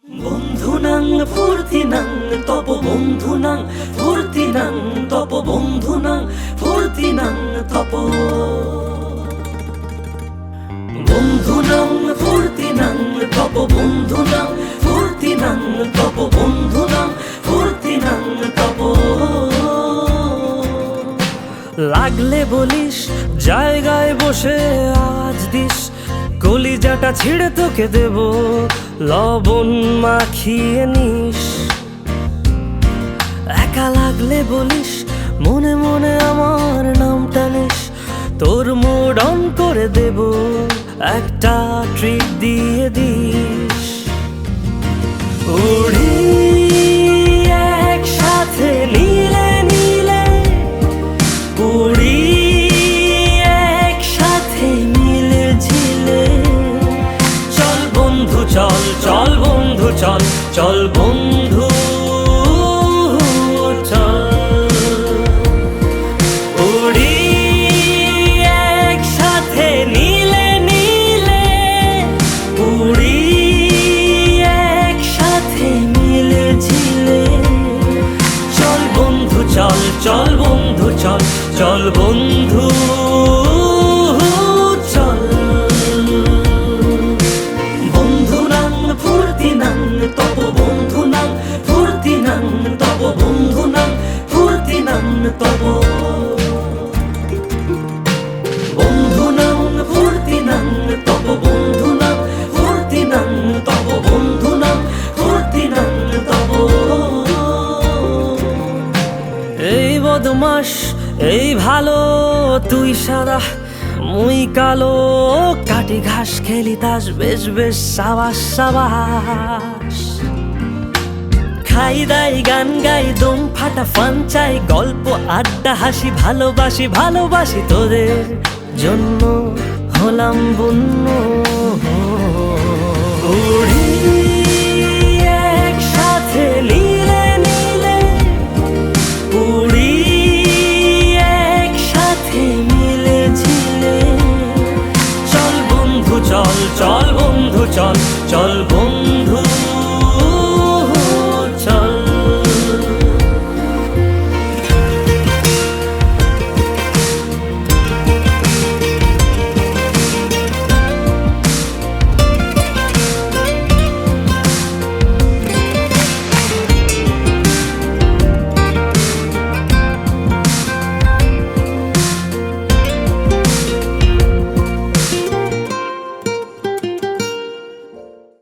বন্ধুনাং ফুর্তিনাং তপ বন্ধুনাং ফুর্তিনাং তপ বন্ধুনাং ফুর্তিনাং তপ বন্ধুনাং ফুর্তিনাং তপ বন্ধুনাং ফুর্তিনাং তপ বন্ধুনাং ফুর্তিনাং তপ। লাগলে বলিস জায়গায় বসে আওয়াজ দিস, কলিজাটা ছিঁড়ে তোকে দেব লবণ মাখিয়ে নিস। একা লাগলে বলিস মনে মনে আমার নামটা নিস, তোর মুড অন করে দেব একটা ট্রিট দিয়ে দিস। উড়ি একসাথে নীলে নীলে, উড়ি একসাথে মিলে ঝিলে। চল বন্ধু চল, চল বন্ধু চল, চল বন্ধু চল। উড়ি একসাথে নীলে নীলে, উড়ি একসাথে মিলে ঝিলে। চল বন্ধু চল, চল বন্ধু চল, চল বন্ধু চল। বন্ধুনাং ফুর্তিনাং তপ বন্ধুনাং ফুর্তিনাং তপ বন্ধুনাং ফুর্তিনাং তপ। বন্ধুনাং ফুর্তিনাং তপ বন্ধুনাং ফুর্তিনাং তপ বন্ধুনাং ফুর্তিনাং তপ। এই বদমাস এই ভালো, তুই সাদা মুই কালো, কাটি ঘাস খেলি তাস বেশ বেশ সাবাস সাবাস। খাই দাই গান গাই দম ফাটা ফান চাই, গল্প আড্ডা হাসি ভালোবাসি ভালোবাসি তোদের জন্য হলাম বন্য। উড়ি একসাথে নীলে নীলে, উড়ি একসাথে মিলে ঝিলে। চল বন্ধু চল, চল বন্ধু চল, চল